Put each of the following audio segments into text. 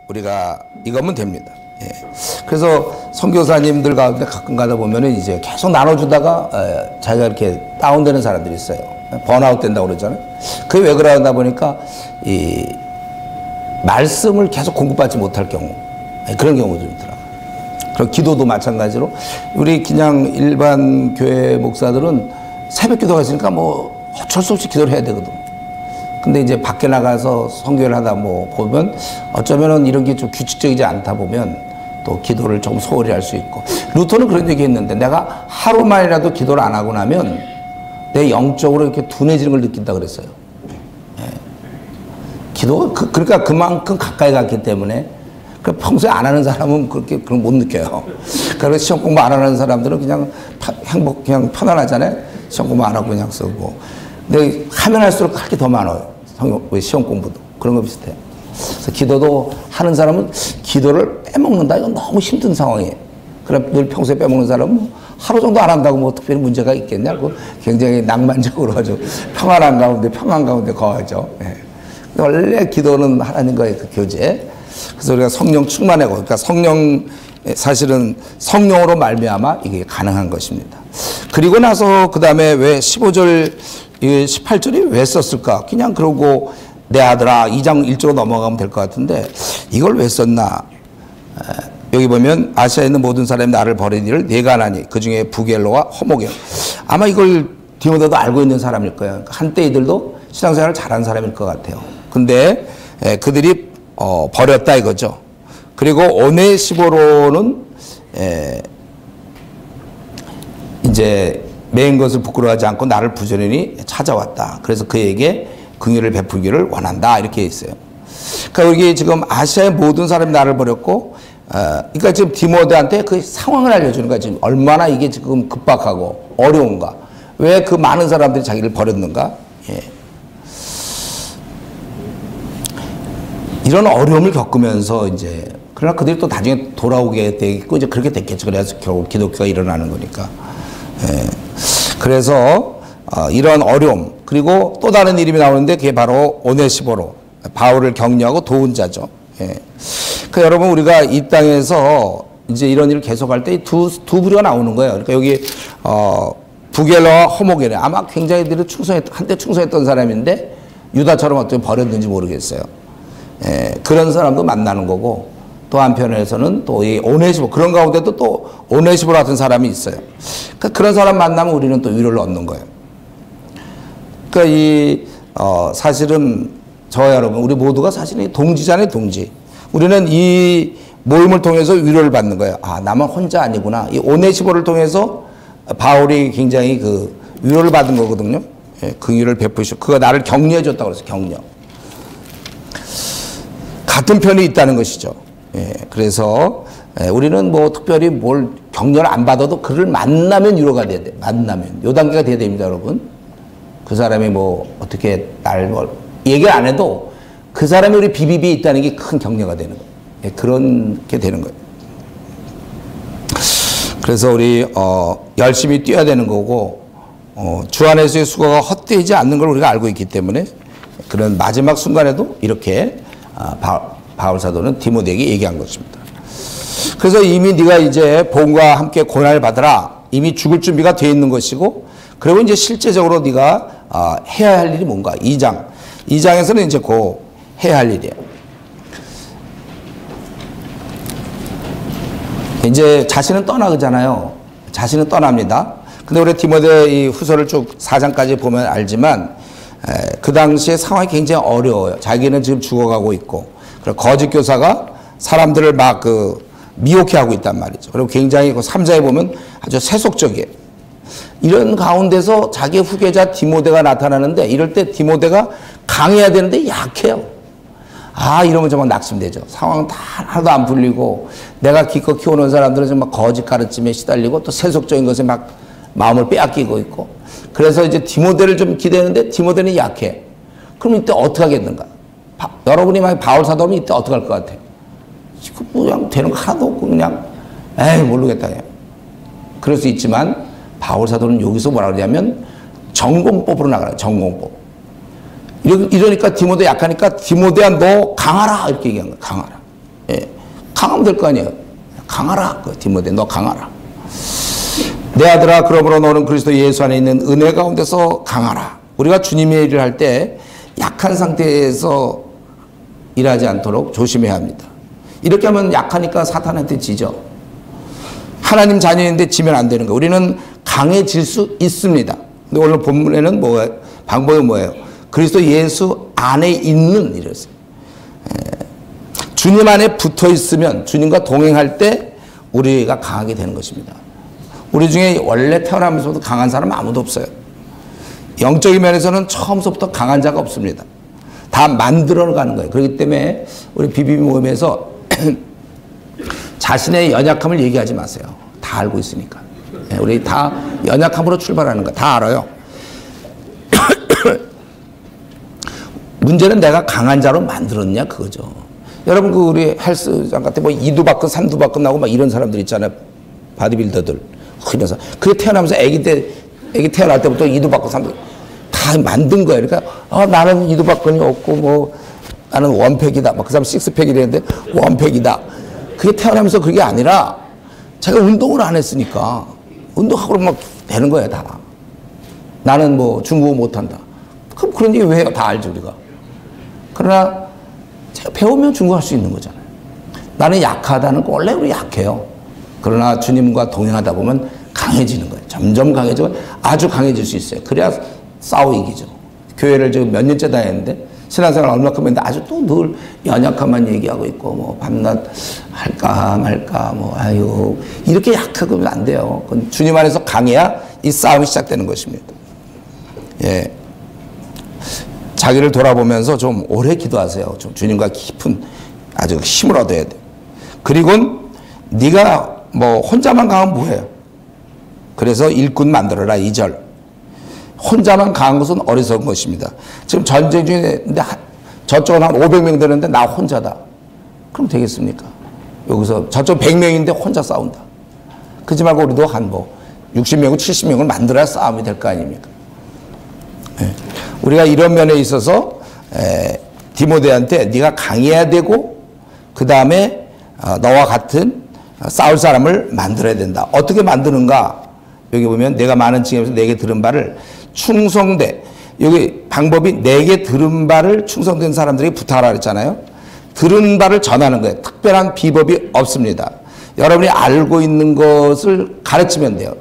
우리가 이거면 됩니다. 예. 그래서 선교사님들 가운데 가끔 가다 보면은 이제 계속 나눠주다가 자기가 이렇게 다운되는 사람들이 있어요. 번아웃 된다고 그러잖아요. 그게 왜 그러다 보니까 이 말씀을 계속 공급받지 못할 경우, 그런 경우도 있더라고요. 그리고 기도도 마찬가지로 우리 그냥 일반 교회 목사들은 새벽 기도가 있으니까 뭐 어쩔 수 없이 기도를 해야 되거든. 근데 이제 밖에 나가서 선교를 하다 뭐 보면 어쩌면은 이런 게 좀 규칙적이지 않다 보면 또 기도를 좀 소홀히 할 수 있고, 루터는 그런 얘기 했는데, 내가 하루만이라도 기도를 안 하고 나면 내 영적으로 이렇게 둔해지는 걸 느낀다 그랬어요. 예. 기도가 그러니까 그만큼 가까이 갔기 때문에, 평소에 안 하는 사람은 그렇게 그런 못 느껴요. 그래서 시험 공부 안 하는 사람들은 그냥 그냥 편안하잖아요. 시험 공부 안 하고 그냥 쓰고. 근데 하면 할수록 할 게 더 많아요. 시험 공부도. 그런 거 비슷해요. 그래서 기도도 하는 사람은 기도를 빼먹는다. 이건 너무 힘든 상황이에요. 그럼 늘 평소에 빼먹는 사람은 하루 정도 안 한다고 뭐 특별히 문제가 있겠냐? 그 굉장히 낭만적으로 아주 평안 가운데 거하죠. 예. 원래 기도는 하나님과의 그 교제. 그래서 우리가 성령 충만하고, 그러니까 사실은 성령으로 말미암아 이게 가능한 것입니다. 그리고 나서 그 다음에 왜 15절, 18절이 왜 썼을까? 그냥 그러고 내 아들아 2장 1절로 넘어가면 될 것 같은데 이걸 왜 썼나? 여기 보면 아시아에 있는 모든 사람이 나를 버리니를 내가 하나니 그 중에 부겔로와 호모겔. 아마 이걸 디모데도 알고 있는 사람일 거예요. 한때 이들도 신앙생활을 잘한 사람일 것 같아요. 근데 그들이 버렸다 이거죠. 그리고 오네시보로는 이제 매인 것을 부끄러워하지 않고 나를 부지런히 찾아왔다. 그래서 그에게 긍휼을 베풀기를 원한다. 이렇게 있어요. 그러니까 여기 지금 아시아의 모든 사람이 나를 버렸고, 그러니까 지금 디모데한테 그 상황을 알려주는 거야. 지금 얼마나 이게 지금 급박하고 어려운가. 왜 그 많은 사람들이 자기를 버렸는가. 예. 이런 어려움을 겪으면서 이제, 그러나 그들이 또 나중에 돌아오게 되겠고, 이제 그렇게 됐겠죠. 그래서 결국 기독교가 일어나는 거니까. 예. 그래서 이런 어려움, 그리고 또 다른 이름이 나오는데 그게 바로 오네시보로, 바울을 격려하고 도운 자죠. 예. 그 여러분, 우리가 이 땅에서 이제 이런 일을 계속할 때 두 부류가 나오는 거예요. 그러니까 여기 부겔러와 호모겔이 아마 굉장히 한때 충성했던 사람인데 유다처럼 어떻게 버렸는지 모르겠어요. 예. 그런 사람도 만나는 거고, 또 한편에서는 또 이 오네시보, 그런 가운데도 또 오네시보 같은 사람이 있어요. 그러니까 그런 사람 만나면 우리는 또 위로를 얻는 거예요. 그러니까 사실은 저와 여러분, 우리 모두가 사실은 동지잖아요, 동지. 우리는 이 모임을 통해서 위로를 받는 거예요. 아, 나만 혼자 아니구나. 이 오네시보를 통해서 바울이 굉장히 그 위로를 받은 거거든요. 예, 그 위로를 베푸시고, 그가 나를 격려해 줬다고 그래서 격려. 같은 편이 있다는 것이죠. 예, 그래서 우리는 뭐 특별히 뭘 격려를 안 받아도 그를 만나면 위로가 돼야 돼. 만나면. 요 단계가 돼야 됩니다, 여러분. 그 사람이 뭐 어떻게 날 뭐 얘기를 안 해도 그 사람이 우리 비비비에 있다는 게 큰 격려가 되는 거예요. 예, 그렇게 되는 거예요. 그래서 우리 열심히 뛰어야 되는 거고, 주 안에서의 수고가 헛되지 않는 걸 우리가 알고 있기 때문에 그런 마지막 순간에도 이렇게 바울 사도는 디모데에게 얘기한 것입니다. 그래서 이미 네가 이제 복음과 함께 고난을 받으라. 이미 죽을 준비가 되어 있는 것이고, 그리고 이제 실제적으로 네가 해야 할 일이 뭔가. 2장에서는 이제 그 해야 할 일이에요. 이제 자신은 떠나잖아요. 자신은 떠납니다. 근데 우리 디모데 이 후서를 쭉 4장까지 보면 알지만 그 당시에 상황이 굉장히 어려워요. 자기는 지금 죽어가고 있고, 그리고 거짓 교사가 사람들을 막 미혹해하고 있단 말이죠. 그리고 굉장히 그 3장에 보면 아주 세속적이에요. 이런 가운데서 자기 후계자 디모데가 나타나는데, 이럴 때 디모데가 강해야 되는데 약해요. 아, 이러면 정말 낙심되죠. 상황 다 하나도 안 풀리고, 내가 기껏 키워놓은 사람들은 정말 거짓 가르침에 시달리고, 또 세속적인 것에 막 마음을 빼앗기고 있고. 그래서 이제 디모데를 좀 기대했는데 디모데는 약해. 그럼 이때 어떻게 하겠는가? 여러분이 만약 바울 사도면 이때 어떻게 할 것 같아요? 그냥 되는 거 하나도 없고 그냥 모르겠다. 그냥. 그럴 수 있지만 바울 사도는 여기서 뭐라 그러냐면 전공법으로 나가요. 전공법. 이러니까 디모데 약하니까 디모데야 너 강하라 이렇게 얘기한 거야. 강하라. 예. 강하면 될 거 아니에요. 강하라. 그 디모데 너 강하라. 내 아들아 그러므로 너는 그리스도 예수 안에 있는 은혜 가운데서 강하라. 우리가 주님의 일을 할 때 약한 상태에서 일하지 않도록 조심해야 합니다. 이렇게 하면 약하니까 사탄한테 지죠. 하나님 자녀인데 지면 안 되는 거예요. 우리는 강해질 수 있습니다. 근데 오늘 본문에는 뭐예요? 방법이 뭐예요? 그리스도 예수 안에 있는 이랬어요. 주님 안에 붙어 있으면 주님과 동행할 때 우리가 강하게 되는 것입니다. 우리 중에 원래 태어나면서도 강한 사람 아무도 없어요. 영적인 면에서는 처음부터 강한 자가 없습니다. 다 만들어가는 거예요. 그렇기 때문에 우리 비비비 모임에서 자신의 연약함을 얘기하지 마세요. 다 알고 있으니까. 우리 다 연약함으로 출발하는 거 다 알아요. 문제는 내가 강한 자로 만들었냐 그거죠. 여러분 그 우리 헬스장 같은 뭐 2두박근 3두박근 나오고 막 이런 사람들 있잖아요. 바디빌더들. 그래서 그게 태어나면서 애기 태어날 때부터 2두박근 3두 다 만든 거예요. 그러니까 나는 2두박근이 없고 뭐 나는 원팩이다. 막 그 사람 식스팩이랬는데 원팩이다. 그게 태어나면서 그게 아니라 자기가 운동을 안 했으니까 운동하고 막 되는 거예요 다. 나는 뭐 중국어 못한다. 그럼 그런 얘기 왜 해요? 다 알죠 우리가. 그러나 제가 배우면 중국어 할 수 있는 거잖아요. 나는 약하다는 거 원래 우리 약해요. 그러나 주님과 동행하다 보면 강해지는 거예요. 점점 강해지고 아주 강해질 수 있어요. 그래야 싸워 이기죠. 교회를 지금 몇 년째 다녔는데 신앙생활 얼마큼 했는데 아주 또 늘 연약함만 얘기하고 있고 뭐 밤낮 할까 말까 뭐 아유 이렇게 약하면 안 돼요. 그건 주님 안에서 강해야 이 싸움이 시작되는 것입니다. 예. 자기를 돌아보면서 좀 오래 기도하세요. 좀 주님과 깊은 아주 힘을 얻어야 돼요. 그리고 네가 뭐 혼자만 강하면 뭐해요? 그래서 일꾼 만들어라 2절. 혼자만 강한 것은 어리석은 것입니다. 지금 전쟁 중에 저쪽은 한 500명 되는데 나 혼자다. 그럼 되겠습니까? 여기서 저쪽 100명인데 혼자 싸운다. 그러지 말고 우리도 한 뭐 60명을 70명을 만들어야 싸움이 될 거 아닙니까? 예. 우리가 이런 면에 있어서 디모데한테 네가 강해야 되고 그 다음에 너와 같은 싸울 사람을 만들어야 된다. 어떻게 만드는가? 여기 보면 내가 많은 층에서 내게 들은 바를 충성돼. 여기 방법이 내게 들은 바를 충성된 사람들에게 부탁하라 그랬잖아요. 들은 바를 전하는 거예요. 특별한 비법이 없습니다. 여러분이 알고 있는 것을 가르치면 돼요.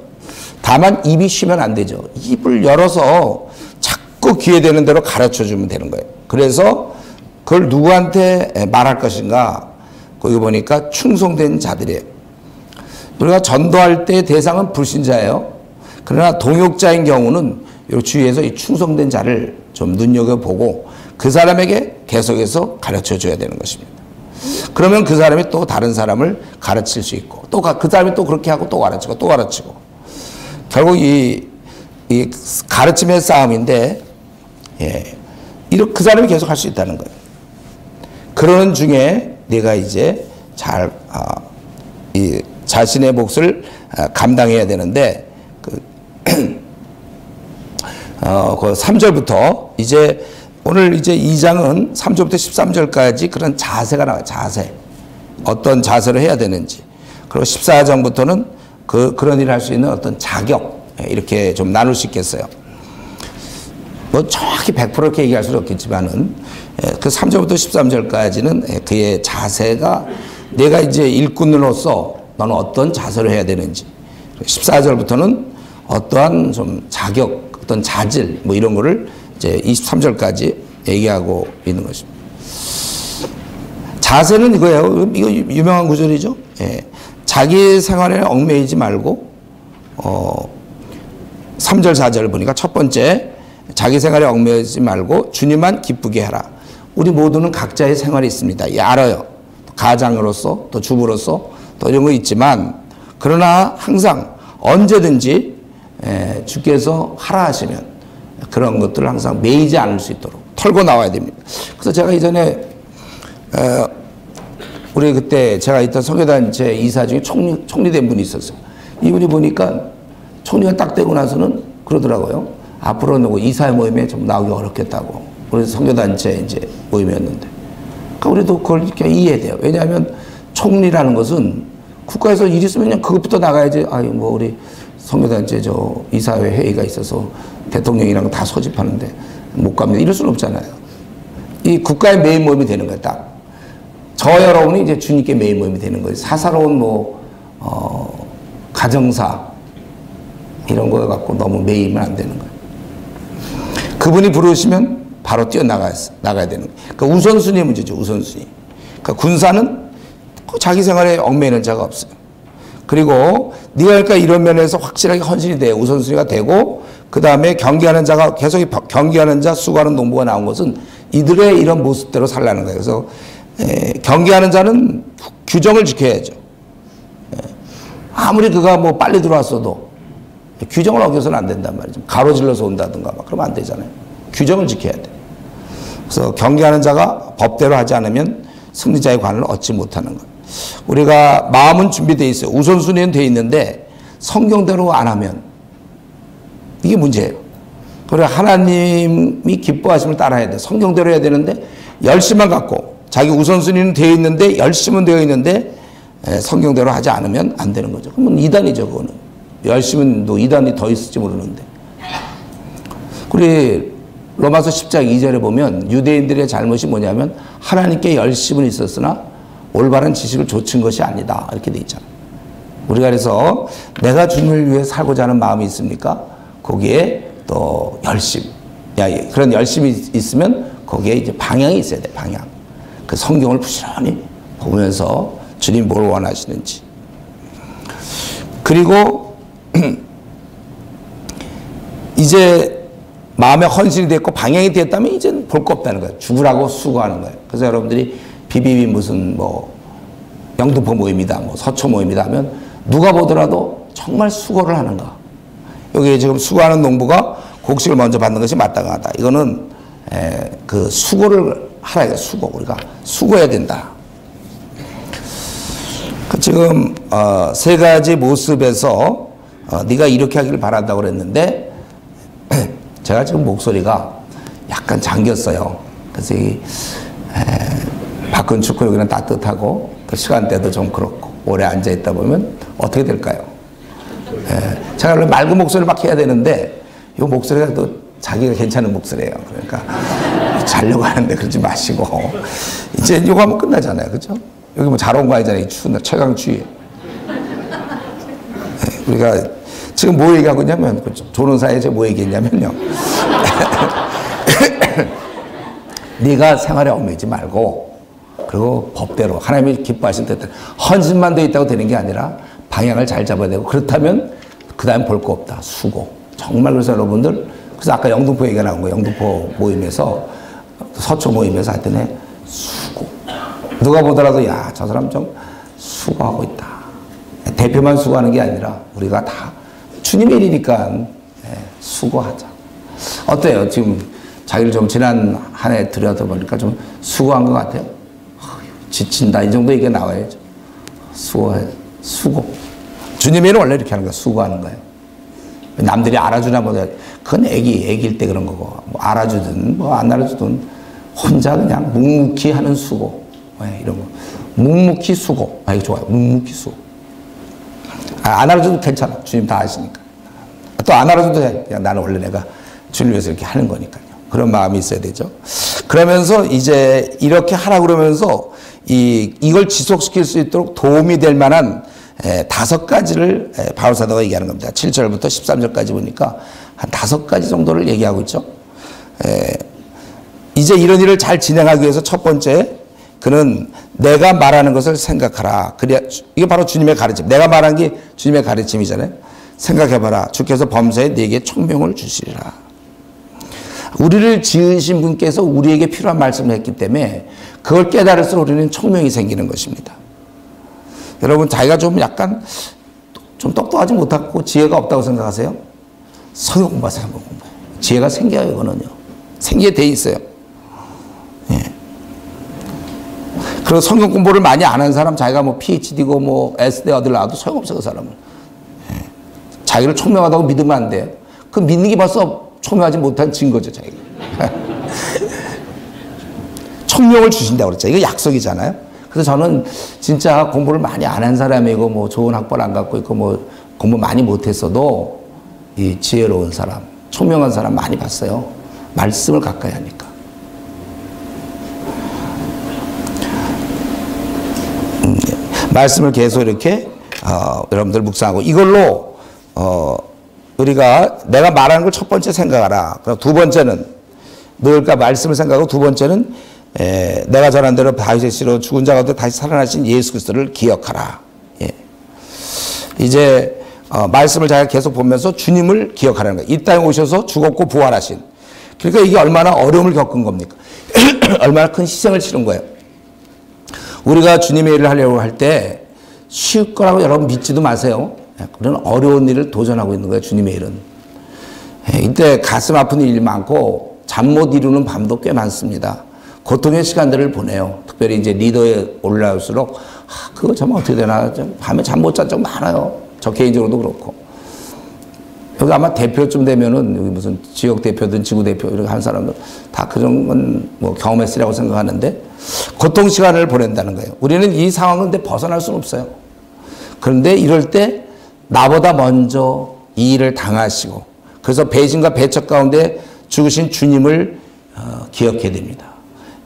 다만 입이 쉬면 안 되죠. 입을 열어서 자꾸 귀에 되는 대로 가르쳐주면 되는 거예요. 그래서 그걸 누구한테 말할 것인가? 거기 보니까 충성된 자들이에요. 우리가 전도할 때 대상은 불신자예요. 그러나 동역자인 경우는 주위에서 이 충성된 자를 좀 눈여겨보고 그 사람에게 계속해서 가르쳐줘야 되는 것입니다. 그러면 그 사람이 또 다른 사람을 가르칠 수 있고 또 그 사람이 또 그렇게 하고 또 가르치고 또 가르치고 결국 이 가르침의 싸움인데 이렇게 그 사람이 계속 할 수 있다는 거예요. 그러는 중에 내가 이제 잘 이 자신의 몫을 감당해야 되는데 그 3절부터 이제 오늘 이제 2장은 3절부터 13절까지 그런 자세가 나와요. 자세. 어떤 자세를 해야 되는지. 그리고 14장부터는 그런 일을 할 수 있는 어떤 자격 이렇게 좀 나눌 수 있겠어요. 뭐 정확히 100% 이렇게 얘기할 수는 없겠지만은 그 3절부터 13절까지는 그의 자세가 내가 이제 일꾼으로서 너는 어떤 자세를 해야 되는지 14절부터는 어떠한 좀 자격 어떤 자질 뭐 이런 거를 이제 23절까지 얘기하고 있는 것입니다. 자세는 이거예요. 이거 유명한 구절이죠. 자기 생활에 얽매이지 말고 3절 4절 보니까 첫 번째 자기 생활에 얽매이지 말고 주님만 기쁘게 하라. 우리 모두는 각자의 생활이 있습니다. 알아요. 가장으로서 또 주부로서 또 이런 거 있지만 그러나 항상 언제든지 주께서 하라 하시면 그런 것들을 항상 매이지 않을 수 있도록 털고 나와야 됩니다. 그래서 제가 이전에 우리 그때 제가 있던 선교단체 이사 중에 총리된 분이 있었어요. 이분이 보니까 총리가 딱 되고 나서는 그러더라고요. 앞으로 누구 이사회 모임에 좀 나오기 어렵겠다고. 우리 선교단체 이제 모임이었는데 그러니까 우리도 그걸 이렇게 이해돼요. 왜냐하면 총리라는 것은 국가에서 일 있으면 그냥 그것부터 나가야지. 아유, 뭐 우리 선교단체 이사회 회의가 있어서 대통령이랑 다 소집하는데 못 갑니다. 이럴 수는 없잖아요. 이 국가의 메인 모임이 되는 거예요. 딱. 저 여러분이 이제 주님께 메인 모임이 되는 거예요. 사사로운 가정사 이런 거 갖고 너무 매이면 안 되는 거예요. 그분이 부르시면 바로 뛰어나가야 되는 거예요. 그러니까 우선순위의 문제죠. 우선순위. 그러니까 군사는 자기 생활에 얽매이는 자가 없어요. 그리고 네가 할까 이런 면에서 확실하게 헌신이 돼요. 우선순위가 되고 그 다음에 경계하는 자가 계속 경계하는 자, 수고하는 농부가 나온 것은 이들의 이런 모습대로 살라는 거예요. 그래서 경계하는 자는 규정을 지켜야죠. 아무리 그가 뭐 빨리 들어왔어도 규정을 어겨서는 안 된단 말이죠. 가로질러서 온다든가 막 그러면 안 되잖아요. 규정을 지켜야 돼. 그래서 경계하는 자가 법대로 하지 않으면 승리자의 관을 얻지 못하는 것. 우리가 마음은 준비되어 있어요. 우선순위는 되어 있는데 성경대로 안 하면 이게 문제예요. 그래서 하나님이 기뻐하심을 따라야 돼. 성경대로 해야 되는데 열심만 갖고 자기 우선순위는 되어 있는데 열심은 되어 있는데 성경대로 하지 않으면 안 되는 거죠. 그러면 이단이죠. 그거는. 열심은 또 이단이 더 있을지 모르는데. 우리 로마서 10장 2절에 보면 유대인들의 잘못이 뭐냐면 하나님께 열심은 있었으나 올바른 지식을 좇은 것이 아니다. 이렇게 돼 있잖아요. 우리가 그래서 내가 주님을 위해 살고자 하는 마음이 있습니까? 거기에 또 열심. 그런 열심이 있으면 거기에 이제 방향이 있어야 돼. 방향. 그 성경을 부지런히 보면서 주님 뭘 원하시는지. 그리고 이제 마음에 헌신이 됐고 방향이 됐다면 이제는 볼 거 없다는 거예요. 죽으라고 수고하는 거예요. 그래서 여러분들이 비비비 무슨 영등포 모임이다, 서초 모임이다 하면 누가 보더라도 정말 수고를 하는가. 여기 지금 수고하는 농부가 곡식을 먼저 받는 것이 마땅하다. 이거는 그 수고를 하라 이거 수고. 우리가 수고해야 된다. 지금 세 가지 모습에서 네가 이렇게 하기를 바란다고 그랬는데 제가 지금 목소리가 약간 잠겼어요. 그래서 밖은 춥고 여기는 따뜻하고 그 시간대도 좀 그렇고 오래 앉아 있다 보면 어떻게 될까요? 제가 원래 맑은 목소리를 막 해야 되는데 이 목소리가 또 자기가 괜찮은 목소리예요. 그러니까 자려고 하는데 그러지 마시고 이제 이거 하면 끝나잖아요. 그렇죠? 여기 뭐 잘 온 거 아니잖아요. 이 추운 날 최강추위. 우리가 지금 뭐 얘기하고 있냐면 조는 사이에 제가 뭐 얘기했냐면요. 네가 생활에 얽매이지 말고 그리고 법대로 하나님이 기뻐하신 뜻대로 헌신만 돼 있다고 되는 게 아니라 방향을 잘 잡아야 되고 그렇다면 그 다음 볼 거 없다. 수고. 정말 그래서 여러분들 그래서 아까 영등포 얘기가 나온 거예요. 영등포 모임에서 서초 모임에서 하여튼 수고. 누가 보더라도 야, 저 사람 좀 수고하고 있다. 대표만 수고하는 게 아니라 우리가 다 주님의 일이니까 수고하자. 어때요? 지금 자기를 좀 지난 한 해 들여다보니까 좀 수고한 것 같아요. 지친다. 이 정도 얘기가 나와야죠. 수고해. 수고. 주님의 일은 원래 이렇게 하는 거예요. 수고하는 거예요. 남들이 알아주나 보다. 그건 애기일 때 그런 거고. 뭐 알아주든 뭐 안 알아주든 혼자 그냥 묵묵히 하는 수고. 이런 거. 묵묵히 수고. 이거 좋아요. 묵묵히 수고. 안 알아줘도 괜찮아. 주님 다 아시니까. 또 안 알아줘도 돼. 그냥 나는 원래 내가 주님 위해서 이렇게 하는 거니까요. 그런 마음이 있어야 되죠. 그러면서 이제 이렇게 하라 그러면서 이걸 지속시킬 수 있도록 도움이 될 만한 5가지를 바울 사도가 얘기하는 겁니다. 7절부터 13절까지 보니까 한 5가지 정도를 얘기하고 있죠. 이제 이런 일을 잘 진행하기 위해서 첫 번째 그는 내가 말하는 것을 생각하라. 그래야 이게 바로 주님의 가르침. 내가 말한 게 주님의 가르침이잖아요. 생각해봐라. 주께서 범사에 네게 총명을 주시리라. 우리를 지으신 분께서 우리에게 필요한 말씀을 했기 때문에 그걸 깨달을수록 우리는 총명이 생기는 것입니다. 여러분 자기가 좀 약간 좀 똑똑하지 못하고 지혜가 없다고 생각하세요? 성경 공부하세요. 성경 공부. 지혜가 생겨요. 이거는요. 생기게 돼 있어요. 그리고 성경 공부를 많이 안 한 사람 자기가 뭐 PhD고 뭐 S대 어딜 나와도 소용없어요. 그 사람은. 자기를 총명하다고 믿으면 안 돼요. 그 믿는 게 벌써 총명하지 못한 증거죠. 자기가. 청명을 주신다고 그랬죠. 이거 약속이잖아요. 그래서 저는 진짜 공부를 많이 안 한 사람이고 뭐 좋은 학벌 안 갖고 있고 뭐 공부 많이 못했어도 이 지혜로운 사람, 총명한 사람 많이 봤어요. 말씀을 가까이 하니까. 말씀을 계속 이렇게 여러분들 묵상하고 이걸로 우리가 내가 말하는 걸 첫 번째 생각하라. 그럼 두 번째는 늘까 말씀을 생각하고 두 번째는 내가 전한 대로 다윗의 씨로 죽은 자 가운데 다시 살아나신 예수 그리스도를 기억하라. 예. 이제 말씀을 잘 계속 보면서 주님을 기억하라는 거예요. 이 땅에 오셔서 죽었고 부활하신. 그러니까 이게 얼마나 어려움을 겪은 겁니까? 얼마나 큰 희생을 치른 거예요. 우리가 주님의 일을 하려고 할 때 쉬울 거라고 여러분 믿지도 마세요. 그런 어려운 일을 도전하고 있는 거예요. 주님의 일은. 이때 가슴 아픈 일이 많고 잠 못 이루는 밤도 꽤 많습니다. 고통의 시간들을 보내요. 특별히 이제 리더에 올라올수록 그거 참 어떻게 되나 밤에 잠 못 잔 적 많아요. 저 개인적으로도 그렇고. 여기 아마 대표쯤 되면은 여기 무슨 지역 대표든 지구 대표 이렇게 한 사람들 다 그런 건 뭐 경험했으라고 생각하는데 고통 시간을 보낸다는 거예요. 우리는 이 상황인데 벗어날 수는 없어요. 그런데 이럴 때 나보다 먼저 이 일을 당하시고 그래서 배신과 배척 가운데 죽으신 주님을 기억해야 됩니다.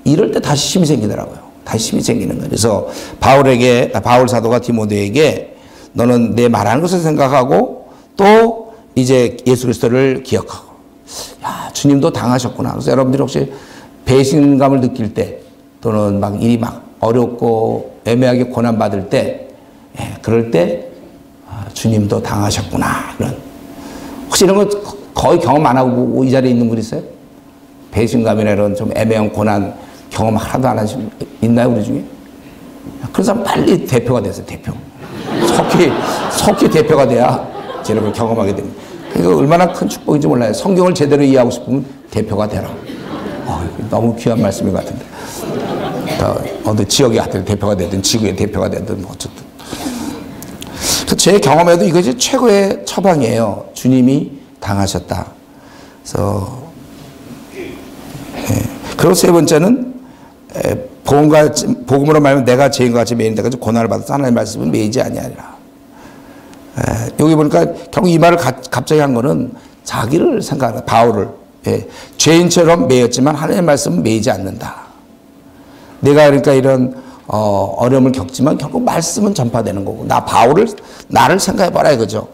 이럴 때 다시 힘이 생기더라고요. 다시 힘이 생기는 거예요. 그래서 바울 사도가 디모데에게 너는 내 말하는 것을 생각하고 또 이제 예수 그리스도를 기억하고 야 주님도 당하셨구나. 그래서 여러분들이 혹시 배신감을 느낄 때 또는 막 일이 막 어렵고 애매하게 고난받을 때 그럴 때 주님도 당하셨구나. 이런 혹시 이런 거 거의 경험 안 하고 이 자리에 있는 분 있어요? 배신감이나 이런 좀 애매한 고난 경험 하나도 안 하시는 분 있나요? 우리 중에? 그런 사람 빨리 대표가 됐어요. 대표. 석기 대표가 돼야 제를 경험하게 됩니다. 그러니까 얼마나 큰 축복인지 몰라요. 성경을 제대로 이해하고 싶으면 대표가 되라. 너무 귀한 말씀인 것 같은데. 어느 지역의 하여튼 대표가 되든 지구의 대표가 되든 뭐 어쨌든. 제 경험에도 이것이 최고의 처방이에요. 주님이 당하셨다. 그래서 그리고 세 번째는 복음으로 말하면 내가 죄인과 같이 매인다. 그래서 고난을 받아서 하나님의 말씀은 매이지 아니하리라. 여기 보니까 결국 이 말을 갑자기 한 거는 자기를 생각하는 바울을 죄인처럼 매였지만 하나님의 말씀은 매이지 않는다. 내가 그러니까 이런 어려움을 겪지만 결국 말씀은 전파되는 거고 나를 생각해봐라 이거죠.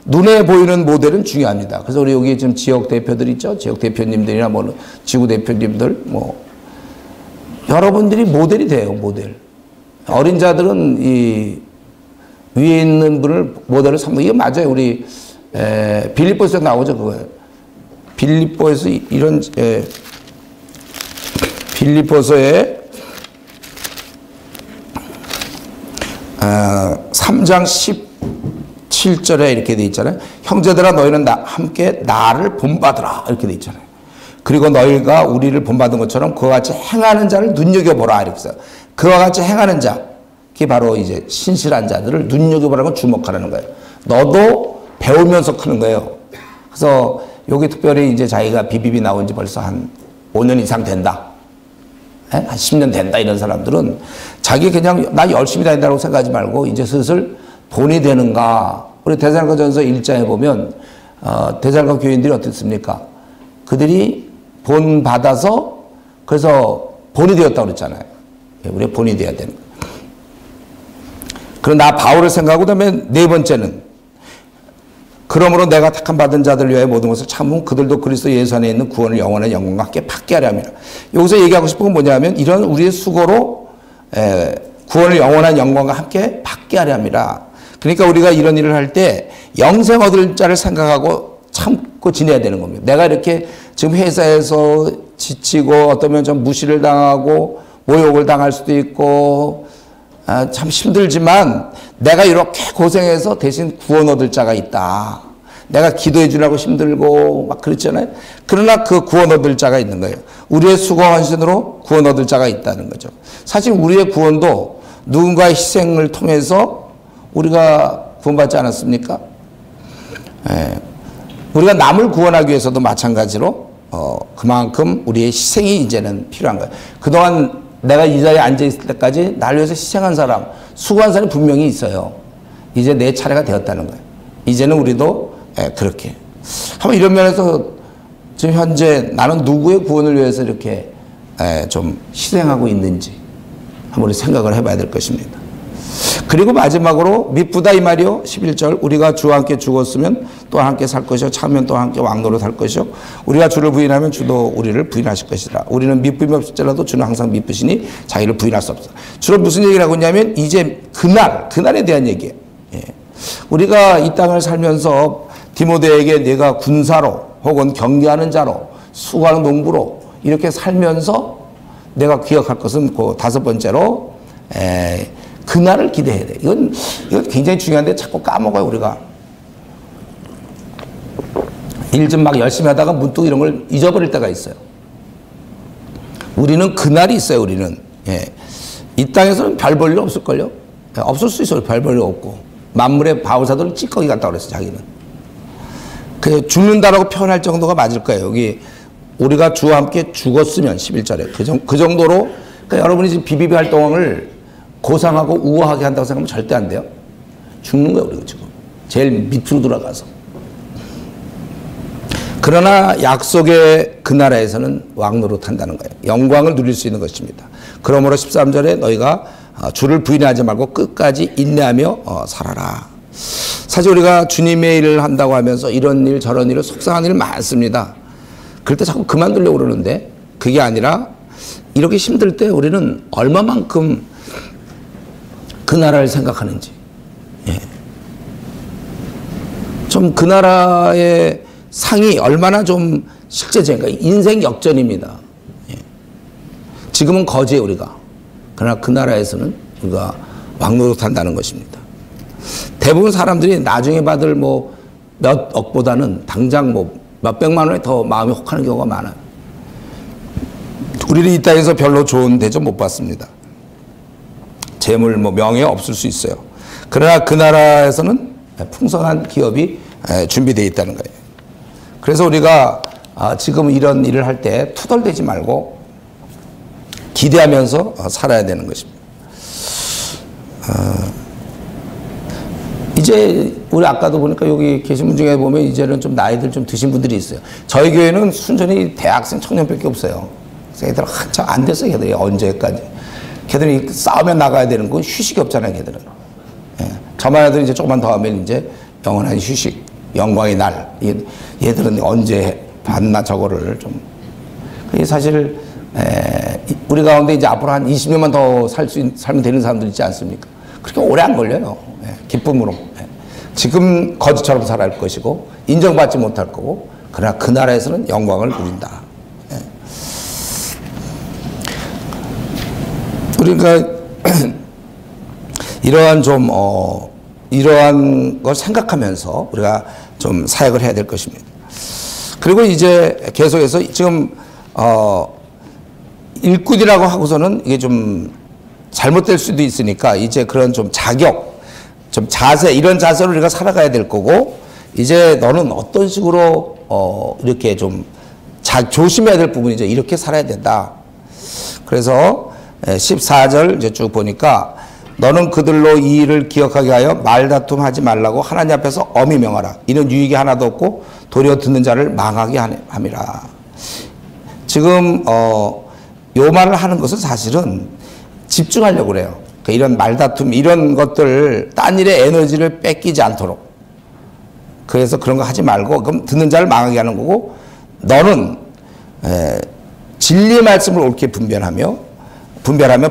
눈에 보이는 모델은 중요합니다. 그래서 우리 여기 지금 지역 대표들 있죠. 지역 대표님들이나 뭐 지구 대표님들 뭐 여러분들이 모델이 돼요. 모델. 어린 자들은 이 위에 있는 분을 모델을 삼는 이게 맞아요. 우리 빌립보에서 나오죠 그거예요. 빌립보에서 이런 빌립보서에 3장 17절에 이렇게 돼 있잖아요. 형제들아 너희는 함께 나를 본받으라 이렇게 돼 있잖아요. 그리고 너희가 우리를 본받은 것처럼 그와 같이 행하는 자를 눈여겨보라 이렇게 써요. 그와 같이 행하는 자 그게 바로 이제 신실한 자들을 눈여겨보라는 건 주목하라는 거예요. 너도 배우면서 크는 거예요. 그래서 여기 특별히 이제 자기가 비비비 나온 지 벌써 한 5년 이상 된다. 한 10년 된다 이런 사람들은 자기 그냥 나 열심히 다닌다고 생각하지 말고 이제 슬슬 본이 되는가. 우리 데살로니가전서 1장에 보면 데살로니가 교인들이 어떻습니까? 그들이 본 받아서 그래서 본이 되었다고 그랬잖아요. 우리가 본이 되어야 되는 거예요. 그럼 나 바울을 생각하고 그다음에 네 번째는 그러므로 내가 택함 받은 자들 위하여 모든 것을 참으면 그들도 그리스도 예수 안에 있는 구원을 영원한 영광과 함께 받게 하려 함이라. 여기서 얘기하고 싶은 건 뭐냐면 이런 우리의 수고로 구원을 영원한 영광과 함께 받게 하려 함이라. 그러니까 우리가 이런 일을 할 때 영생 얻을 자를 생각하고 참고 지내야 되는 겁니다. 내가 이렇게 지금 회사에서 지치고 어쩌면 좀 무시를 당하고 모욕을 당할 수도 있고 참 힘들지만 내가 이렇게 고생해서 대신 구원 얻을 자가 있다. 내가 기도해 주려고 힘들고 막 그랬잖아요. 그러나 그 구원 얻을 자가 있는 거예요. 우리의 수고와 헌신으로 구원 얻을 자가 있다는 거죠. 사실 우리의 구원도 누군가의 희생을 통해서 우리가 구원받지 않았습니까? 우리가 남을 구원하기 위해서도 마찬가지로 그만큼 우리의 희생이 이제는 필요한 거예요. 그동안 내가 이 자리에 앉아 있을 때까지 나를 위해서 희생한 사람, 수고한 사람이 분명히 있어요. 이제 내 차례가 되었다는 거예요. 이제는 우리도 그렇게. 한번 이런 면에서 지금 현재 나는 누구의 구원을 위해서 이렇게 좀 희생하고 있는지 한번 우리 생각을 해봐야 될 것입니다. 그리고 마지막으로 미쁘다 이 말이요. 11절 우리가 주와 함께 죽었으면 또한 함께 살 것이요 참으면 또한 함께 왕노로 살 것이요 우리가 주를 부인하면 주도 우리를 부인하실 것이라. 우리는 미쁨이 없을지라도 주는 항상 미쁘시니 자기를 부인할 수 없어. 주로 무슨 얘기를 하고 있냐면 이제 그날에 대한 얘기예요. 예. 우리가 이 땅을 살면서 디모데에게 내가 군사로 혹은 경계하는 자로 수고하는 농부로 이렇게 살면서 내가 기억할 것은 그 다섯 번째로 그날을 기대해야 돼. 이건 굉장히 중요한데 자꾸 까먹어요, 우리가. 일 좀 막 열심히 하다가 문득 이런 걸 잊어버릴 때가 있어요. 우리는 그날이 있어요, 우리는. 예. 이 땅에서는 별 볼 일 없을걸요? 예, 없을 수 있어요, 별 볼 일 없고. 만물의 바울사들은 찌꺼기 같다고 그랬어요, 자기는. 그 죽는다라고 표현할 정도가 맞을 거예요. 여기 우리가 주와 함께 죽었으면 11절에 그 정도로 그러니까 여러분이 지금 비비비 활동을 고상하고 우아하게 한다고 생각하면 절대 안 돼요. 죽는 거예요, 우리가 지금. 제일 밑으로 들어가서. 그러나 약속의 그 나라에서는 왕노릇 한다는 거예요. 영광을 누릴 수 있는 것입니다. 그러므로 13절에 너희가 주를 부인하지 말고 끝까지 인내하며 살아라. 사실 우리가 주님의 일을 한다고 하면서 이런 일 저런 일을 속상한 일 많습니다. 그럴 때 자꾸 그만두려고 그러는데 그게 아니라 이렇게 힘들 때 우리는 얼마만큼 그 나라를 생각하는지, 예. 좀 그 나라의 상이 얼마나 좀 실제적인가. 인생 역전입니다. 예. 지금은 거지에 우리가. 그러나 그 나라에서는 우리가 왕노릇 한다는 것입니다. 대부분 사람들이 나중에 받을 뭐 몇 억보다는 당장 뭐 몇백만 원에 더 마음이 혹하는 경우가 많아요. 우리는 이 땅에서 별로 좋은 대접 못 받습니다. 재물, 뭐 명예 없을 수 있어요. 그러나 그 나라에서는 풍성한 기업이 준비되어 있다는 거예요. 그래서 우리가 지금 이런 일을 할 때 투덜대지 말고 기대하면서 살아야 되는 것입니다. 이제 우리 아까도 보니까 여기 계신 분 중에 보면 이제는 좀 나이들 좀 드신 분들이 있어요. 저희 교회는 순전히 대학생 청년밖에 없어요. 그래서 애들 한참 안 됐어요. 걔들이 언제까지. 걔들이 싸우면 나가야 되는 건 휴식이 없잖아요. 걔들은. 예. 저만 해도 이제 조금만 더 하면 이제 영원한 휴식, 영광의 날. 얘들은 언제 받나 저거를 좀. 그게 사실 우리 가운데 이제 앞으로 한 20년만 더 살면 되는 사람들 있지 않습니까? 그렇게 오래 안 걸려요. 기쁨으로. 지금 거지처럼 살아갈 것이고 인정받지 못할 거고 그러나 그 나라에서는 영광을 누린다. 그러니까 이러한 이러한 걸 생각하면서 우리가 좀 사역을 해야 될 것입니다. 그리고 이제 계속해서 지금 일꾼이라고 하고서는 이게 좀 잘못될 수도 있으니까 이제 그런 좀 자격, 좀 자세, 이런 자세로 우리가 살아가야 될 거고 이제 너는 어떤 식으로 이렇게 좀 조심해야 될 부분이 이제 이렇게 살아야 된다. 그래서 14절 이제 쭉 보니까 너는 그들로 이 일을 기억하게 하여 말다툼하지 말라고 하나님 앞에서 엄히 명하라. 이는 유익이 하나도 없고 도리어 듣는 자를 망하게 함이라. 지금 요 말을 하는 것은 사실은 집중하려고 그래요. 그러니까 이런 말다툼 이런 것들 딴 일에 에너지를 뺏기지 않도록. 그래서 그런 거 하지 말고 그럼 듣는 자를 망하게 하는 거고 너는 진리의 말씀을 옳게 분별하며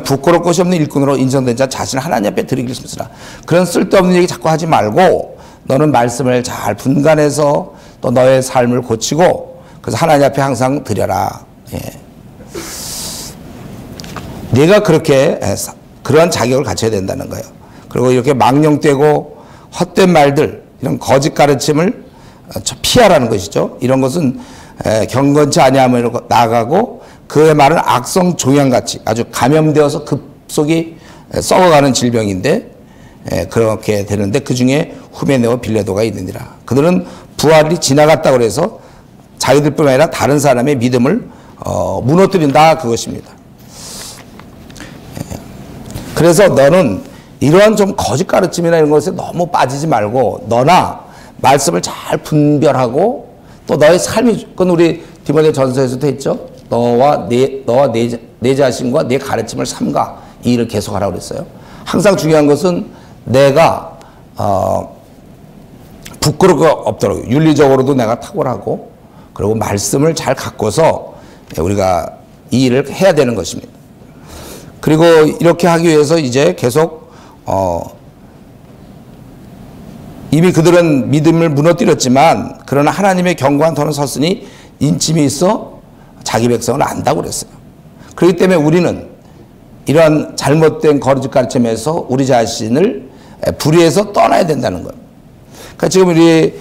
부끄러울 것이 없는 일꾼으로 인정된 자 자신을 하나님 앞에 드리기를 힘쓰라. 그런 쓸데없는 얘기 자꾸 하지 말고 너는 말씀을 잘 분간해서 또 너의 삶을 고치고 그래서 하나님 앞에 항상 드려라. 예. 네가 그렇게 그러한 자격을 갖춰야 된다는 거예요. 그리고 이렇게 망령되고 헛된 말들 이런 거짓 가르침을 피하라는 것이죠. 이런 것은 경건치 아니하며 나아가고 그의 말은 악성 종양같이 아주 감염되어서 급속히 썩어가는 질병인데 그렇게 되는데 그 중에 후메네오 빌레도가 있느니라. 그들은 부활이 지나갔다고 해서 자기들뿐만 아니라 다른 사람의 믿음을 무너뜨린다 그것입니다. 그래서 너는 이러한 좀 거짓 가르침이나 이런 것에 너무 빠지지 말고 너나 말씀을 잘 분별하고 또 너의 삶이, 그건 우리 디모데 전서에서도 했죠. 너와 내 자신과 내 가르침을 삼가 이 일을 계속하라고 그랬어요. 항상 중요한 것은 내가 부끄러울 거 없도록 윤리적으로도 내가 탁월하고 그리고 말씀을 잘 갖고서 우리가 이 일을 해야 되는 것입니다. 그리고 이렇게 하기 위해서 이제 계속 이미 그들은 믿음을 무너뜨렸지만 그러나 하나님의 견고한 터는 섰으니 인침이 있어 자기 백성을 안다고 그랬어요. 그렇기 때문에 우리는 이러한 잘못된 거짓 가르침에서 우리 자신을 불의에서 떠나야 된다는 거예요. 그러니까 지금 우리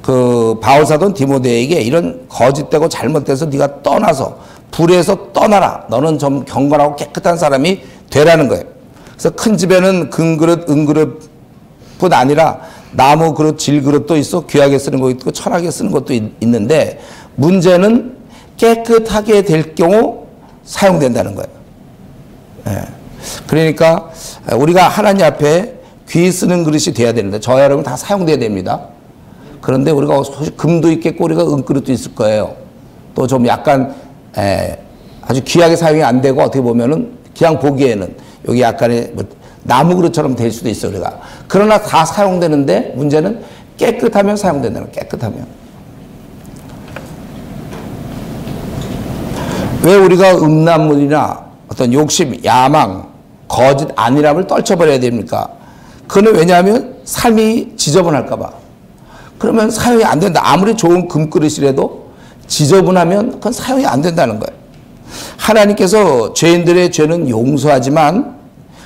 그 바울사도는 디모데에게 이런 거짓되고 잘못돼서 네가 떠나서 불의에서 떠나라. 너는 좀 경건하고 깨끗한 사람이 되라는 거예요. 그래서 큰 집에는 금그릇, 은그릇뿐 아니라 나무 그릇, 질그릇도 있어 귀하게 쓰는 것도 있고 천하게 쓰는 것도 있는데 문제는 깨끗하게 될 경우 사용된다는 거예요. 예. 그러니까 우리가 하나님 앞에 귀 쓰는 그릇이 돼야 되는데 저와 여러분 다 사용돼야 됩니다. 그런데 우리가 금도 있겠고 우리가 은그릇도 있을 거예요. 또 좀 약간 아주 귀하게 사용이 안 되고 어떻게 보면은 그냥 보기에는 여기 약간의 뭐 나무 그릇처럼 될 수도 있어요, 우리가. 그러나 다 사용되는데 문제는 깨끗하면 사용된다는 거예요. 깨끗하면. 왜 우리가 음란물이나 어떤 욕심, 야망, 거짓, 안일함을 떨쳐버려야 됩니까? 그거는 왜냐하면 삶이 지저분할까 봐. 그러면 사용이 안 된다. 아무리 좋은 금그릇이라도 지저분하면 그건 사용이 안 된다는 거예요. 하나님께서 죄인들의 죄는 용서하지만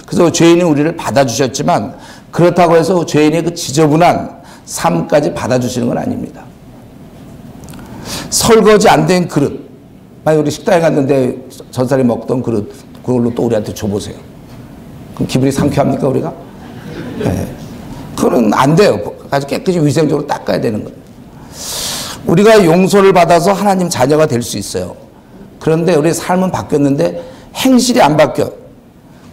그래서 죄인이 우리를 받아주셨지만 그렇다고 해서 죄인의 그 지저분한 삶까지 받아주시는 건 아닙니다. 설거지 안 된 그릇, 만약 우리 식당에 갔는데 전사리 먹던 그릇 그걸로 또 우리한테 줘보세요. 그럼 기분이 상쾌합니까 우리가? 네. 그건 안 돼요. 아주 깨끗이 위생적으로 닦아야 되는 거예요. 우리가 용서를 받아서 하나님 자녀가 될 수 있어요. 그런데 우리 삶은 바뀌었는데 행실이 안 바뀌어요.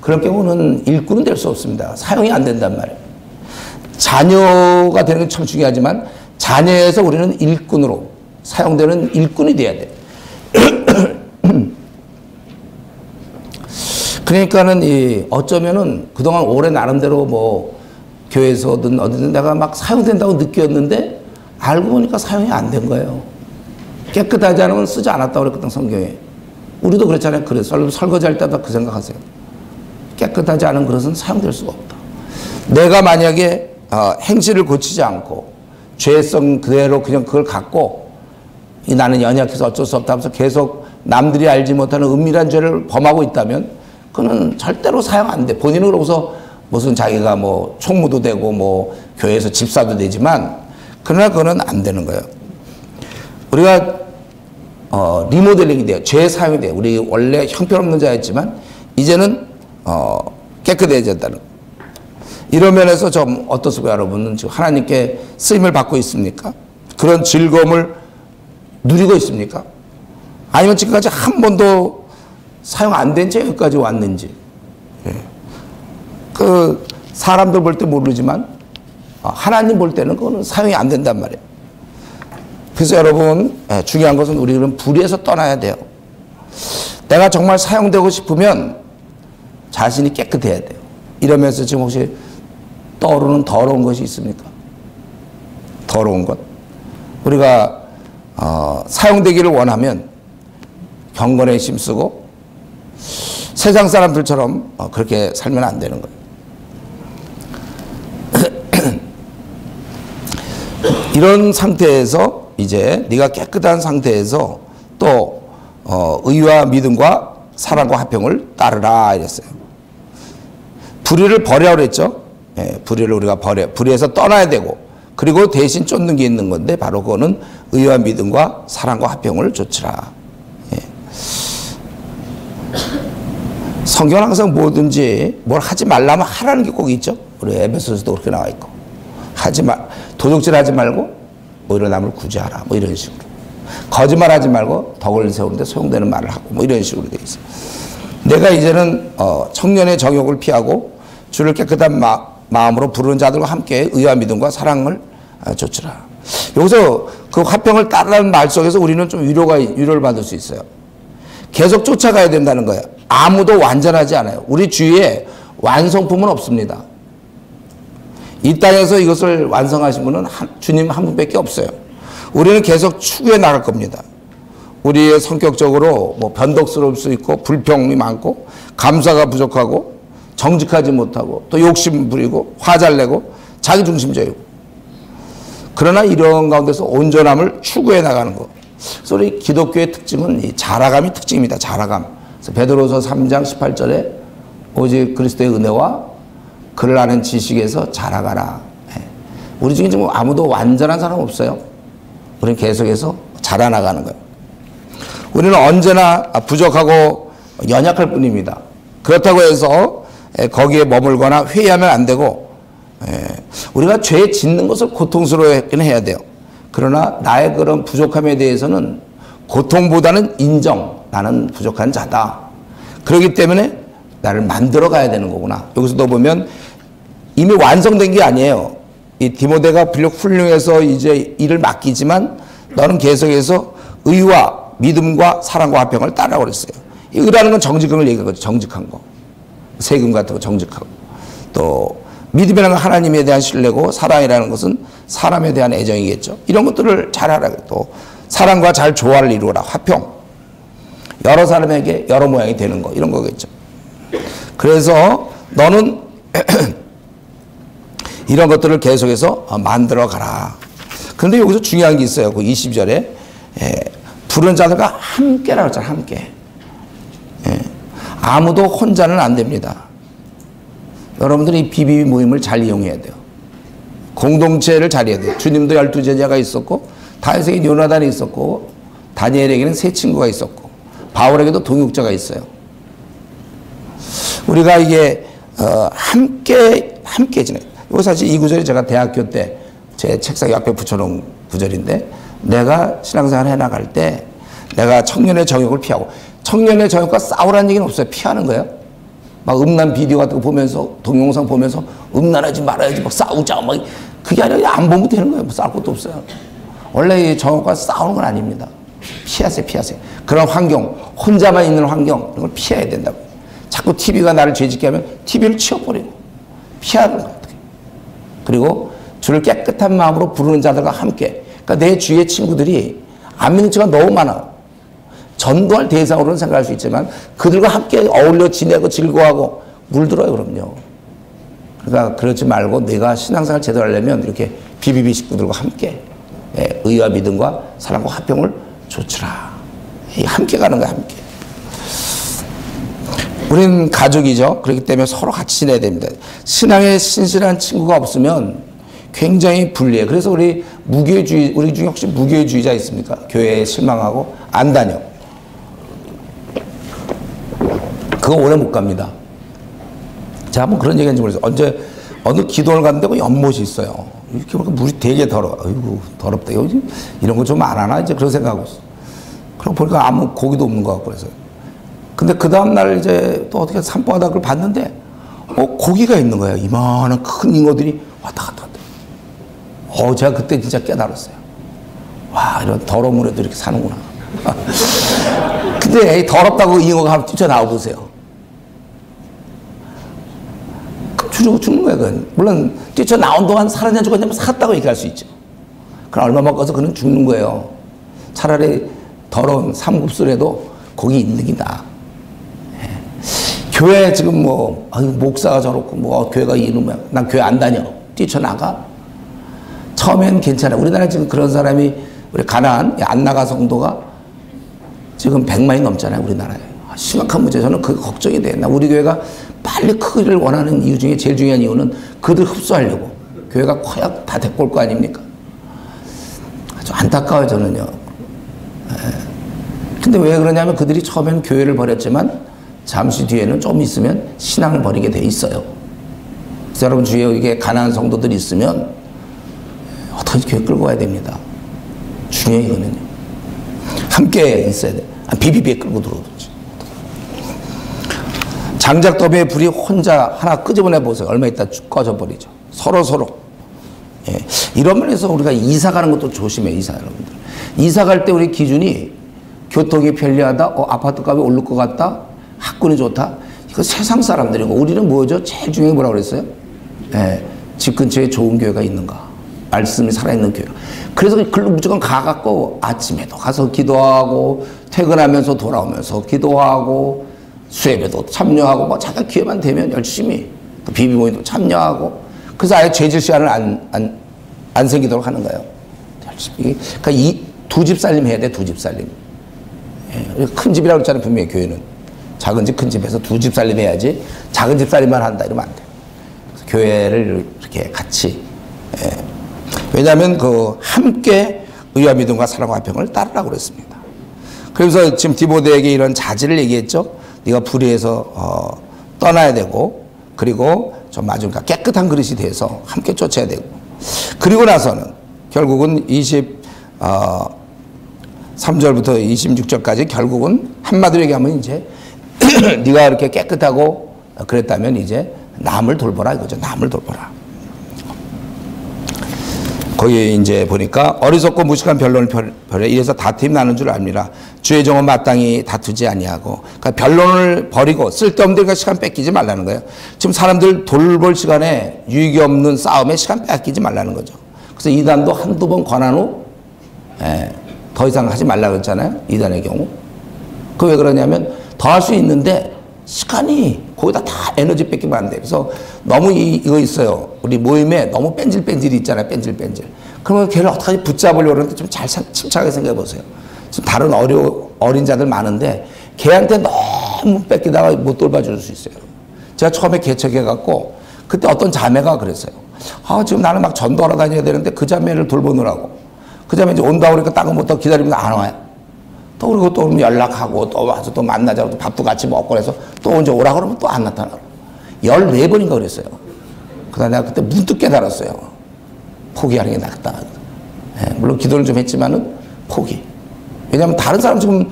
그럴 경우는 일꾼은 될 수 없습니다. 사용이 안 된단 말이에요. 자녀가 되는 게 참 중요하지만 자녀에서 우리는 일꾼으로 사용되는 일꾼이 돼야 돼요. 그러니까는 어쩌면은 그동안 오래 나름대로 뭐 교회에서든 어디든 내가 막 사용된다고 느꼈는데 알고 보니까 사용이 안 된 거예요. 깨끗하지 않으면 쓰지 않았다고 그랬거든, 성경에. 우리도 그랬잖아요. 그래, 설거지할 때도 그 생각하세요. 깨끗하지 않은 그릇은 사용될 수가 없다. 내가 만약에 행실을 고치지 않고 죄성 그대로 그냥 그걸 갖고 나는 연약해서 어쩔 수 없다 하면서 계속 남들이 알지 못하는 은밀한 죄를 범하고 있다면 그는 절대로 사용 안 돼. 본인은 그러고서 무슨 자기가 뭐 총무도 되고 뭐 교회에서 집사도 되지만 그러나 그거는 안 되는 거예요. 우리가 리모델링이 돼요. 죄 사용이 돼요. 우리 원래 형편없는 자였지만 이제는 깨끗해졌다는 거예요. 이런 면에서 좀 어떻습니까, 여러분은 지금 하나님께 쓰임을 받고 있습니까? 그런 즐거움을 누리고 있습니까? 아니면 지금까지 한 번도 사용 안 된 채 여기까지 왔는지. 그 사람들 볼 때 모르지만 하나님 볼 때는 그거는 사용이 안 된단 말이에요. 그래서 여러분 중요한 것은 우리는 불의에서 떠나야 돼요. 내가 정말 사용되고 싶으면 자신이 깨끗해야 돼요. 이러면서 지금 혹시 떠오르는 더러운 것이 있습니까? 더러운 것. 우리가 사용되기를 원하면 경건에 힘쓰고 세상 사람들처럼 그렇게 살면 안 되는 거예요. 이런 상태에서 이제 네가 깨끗한 상태에서 또 의와 믿음과 사랑과 화평을 따르라 이랬어요. 불의를 버려야 그랬죠. 예, 불의를 우리가 불의에서 떠나야 되고 그리고 대신 쫓는 게 있는 건데 바로 그거는 의와 믿음과 사랑과 화평을 좇으라. 예. 성경은 항상 뭐든지 뭘 하지 말라면 하라는 게 꼭 있죠. 우리 에베소서도 그렇게 나와 있고 도둑질하지 말고 오히려 남을 구제하라 뭐 이런 식으로 거짓말하지 말고 덕을 세우는데 소용되는 말을 하고 뭐 이런 식으로 돼 있어요. 내가 이제는 청년의 정욕을 피하고 주를 깨끗한 마음으로 부르는 자들과 함께 의와 믿음과 사랑을 좇으라. 여기서 그 화평을 따르는 말 속에서 우리는 좀 위로를 받을 수 있어요. 계속 쫓아가야 된다는 거예요. 아무도 완전하지 않아요. 우리 주위에 완성품은 없습니다. 이 땅에서 이것을 완성하신 분은 주님 한 분밖에 없어요. 우리는 계속 추구해 나갈 겁니다. 우리의 성격적으로 뭐 변덕스러울 수 있고 불평이 많고 감사가 부족하고 정직하지 못하고 또 욕심 부리고 화 잘 내고 자기중심적이고, 그러나 이런 가운데서 온전함을 추구해 나가는 것. 그래서 우리 기독교의 특징은 이 자라감이 특징입니다. 자라감. 그래서 베드로서 3장 18절에 오직 그리스도의 은혜와 그를 아는 지식에서 자라가라. 우리 중에 지금 아무도 완전한 사람 없어요. 우리는 계속해서 자라나가는 거예요. 우리는 언제나 부족하고 연약할 뿐입니다. 그렇다고 해서 거기에 머물거나 회의하면 안 되고, 우리가 죄 짓는 것을 고통스러워하긴 해야 돼요. 그러나 나의 그런 부족함에 대해서는 고통보다는 인정, 나는 부족한 자다. 그렇기 때문에 나를 만들어 가야 되는 거구나. 여기서도 보면 이미 완성된 게 아니에요. 이 디모데가 비록 훌륭해서 이제 일을 맡기지만 너는 계속해서 의와 믿음과 사랑과 화평을 따라오고 그랬어요. 이 의라는 건 정직함을 얘기한 거죠. 정직한 거. 세금 같은 거 정직하고. 또 믿음이라는 건 하나님에 대한 신뢰고, 사랑이라는 것은 사람에 대한 애정이겠죠. 이런 것들을 잘 알아요. 또 사랑과 잘 조화를 이루어라. 화평. 여러 사람에게 여러 모양이 되는 거. 이런 거겠죠. 그래서 너는 이런 것들을 계속해서 만들어 가라. 그런데 여기서 중요한 게 있어요. 그 20절에 부르는 자들과 함께라고 했잖아요. 함께. 아무도 혼자는 안 됩니다. 여러분들이 이 BBB 모임을 잘 이용해야 돼요. 공동체를 잘 해야 돼요. 주님도 12제자가 있었고, 다윗에게 요나단이 있었고, 다니엘에게는 세 친구가 있었고, 바울에게도 동역자가 있어요. 우리가 이게 함께 지내. 이거 사실 이 구절이 제가 대학교 때 제 책상 옆에 붙여놓은 구절인데, 내가 신앙생활 해나갈 때 내가 청년의 정욕을 피하고, 청년의 정욕과 싸우라는 얘기는 없어요. 피하는 거예요. 막 음란 비디오 같은 거 보면서, 동영상 보면서 음란하지 말아야지, 막 싸우자, 막 그게 아니라 안 보면 되는 거예요. 뭐 싸울 것도 없어요. 원래 이 정욕과 싸우는 건 아닙니다. 피하세요, 피하세요. 그런 환경, 혼자만 있는 환경, 이걸 피해야 된다고. 자꾸 TV가 나를 죄짓게 하면 TV를 치워버리고 피하는 거예요. 그리고 주를 깨끗한 마음으로 부르는 자들과 함께. 그러니까 내 주위의 친구들이 안 믿는 친구가 너무 많아. 전도할 대상으로는 생각할 수 있지만 그들과 함께 어울려 지내고 즐거워하고 물들어요. 그럼요. 그러니까 그렇지 말고 내가 신앙생활 제대로 하려면 이렇게 BBB 식구들과 함께 의와 믿음과 사랑과 화평을 좇으라. 함께 가는 거야. 함께. 우리는 가족이죠. 그렇기 때문에 서로 같이 지내야 됩니다. 신앙에 신실한 친구가 없으면 굉장히 불리해. 그래서 우리 무교회주의, 우리 중에 혹시 무교회주의자 있습니까? 교회에 실망하고 안 다녀. 그거 오래 못 갑니다. 제가 한번 그런 얘기 했는지 모르겠어요. 언제 어느 기도를 갔는데 그 연못이 있어요. 이렇게 보니까 물이 되게 더러워. 아이고 더럽다. 이런 거 좀 안 하나? 이제 그런 생각하고 있어. 그러고 보니까 아무 고기도 없는 것 같고 그래서. 근데 그 다음날 이제 또 어떻게 산바닥을 봤는데 고기가 있는 거예요. 이만한 큰 잉어들이 왔다 갔다 갔다. 제가 그때 진짜 깨달았어요. 와, 이런 더러운 물에도 이렇게 사는구나. 근데 더럽다고 잉어가 한번 뛰쳐나와 보세요. 주려고 죽는 거예요. 그건. 물론 뛰쳐나온 동안 살았냐 죽었냐 살았다고 얘기할 수 있죠. 그럼 얼마 먹어서 그는 죽는 거예요. 차라리 더러운 삼급술에도 고기 있는 게 나아. 교회 지금 목사가 저렇고 교회가 이놈이야. 난 교회 안 다녀. 뛰쳐나가. 처음엔 괜찮아. 우리나라에 지금 그런 사람이 우리 가나안 안나가 성도가 지금 100만이 넘잖아요. 우리나라에. 심각한 문제. 저는 그게 걱정이 돼. 나 우리 교회가 빨리 크기를 원하는 이유 중에 제일 중요한 이유는 그들 흡수하려고. 교회가 커야 다 데리고 올 거 아닙니까? 아주 안타까워요. 저는요. 근데 왜 그러냐면 그들이 처음엔 교회를 버렸지만 잠시 뒤에는 좀 있으면 신앙을 버리게 돼 있어요. 그래서 여러분 주위에 이게 가난한 성도들이 있으면 어떻게 교회 끌고 가야 됩니다. 중요해 이거는요. 함께 있어야 돼. BBB에 끌고 들어오든지. 장작더미의 불이 혼자 하나 끄집어내 보세요. 얼마 있다 꺼져버리죠. 서로. 예. 이런 면에서 우리가 이사 가는 것도 조심해요. 이사 여러분들. 이사 갈 때 우리 기준이 교통이 편리하다, 아파트 값이 오를 것 같다, 학군이 좋다. 이거 세상 사람들이고 우리는 뭐죠? 제일 중요한 게 뭐라고 그랬어요? 예. 집 근처에 좋은 교회가 있는가? 말씀이 살아있는 교회. 그래서 글로 무조건 가갖고 아침에도 가서 기도하고 퇴근하면서 돌아오면서 기도하고 수예배도 참여하고 뭐 자기가 기회만 되면 열심히 또 비비모임도 참여하고 그래서 아예 죄질시간을 안 생기도록 하는 거예요. 열심히. 그러니까 이 두 집 살림 해야 돼. 두 집 살림. 예. 큰 집이라고 했잖아요. 분명히 교회는. 작은 집 큰 집에서 두 집 살림 해야지 작은 집 살림만 한다 이러면 안 돼. 그래서 교회를 이렇게 같이 왜냐하면 그 함께 의와 믿음과 사랑과 화평을 따르라고 그랬습니다. 그래서 지금 디모데에게 이런 자질을 얘기했죠. 네가 불의에서 떠나야 되고 그리고 좀 마중과 깨끗한 그릇이 돼서 함께 쫓아야 되고 그리고 나서는 결국은 23절부터 26절까지 결국은 한마디로 얘기하면 이제 네가 이렇게 깨끗하고 그랬다면 이제 남을 돌보라 이거죠. 남을 돌보라. 거기 이제 보니까 어리석고 무식한 변론을 벌여 이래서 다툼이 나는 줄 압니다. 주의 종은 마땅히 다투지 아니하고 그러니까 변론을 버리고 쓸데없는 데 시간 뺏기지 말라는 거예요. 지금 사람들 돌볼 시간에 유익이 없는 싸움에 시간 뺏기지 말라는 거죠. 그래서 이단도 한두 번 권한 후 더 이상 하지 말라고 그랬잖아요. 이단의 경우. 그 왜 그러냐면 더 할 수 있는데 시간이 거기다 다 에너지 뺏기면 안 돼. 그래서 너무 이거 있어요. 우리 모임에 너무 뺀질뺀질이 있잖아요. 뺀질뺀질. 그러면 걔를 어떻게 붙잡으려고 그러는데 좀 잘 침착하게 생각해 보세요. 지금 다른 어린 자들 많은데 걔한테 너무 뺏기다가 못 돌봐줄 수 있어요. 제가 처음에 개척해갖고 그때 어떤 자매가 그랬어요. 지금 나는 막 전도하러 다녀야 되는데 그 자매를 돌보느라고. 그 자매 이제 온다고 그러니까 땅을 못 타고 기다리면서 안 와요. 또 그리고 또 연락하고 또 와서 또 만나자고 또 밥도 같이 먹고 그래서 또 언제 오라 그러면 또 안 나타나고 14번인가 그랬어요. 그러다 내가 그때 문득 깨달았어요. 포기하는 게 낫다. 물론 기도를 좀 했지만은 포기. 왜냐하면 다른 사람 지금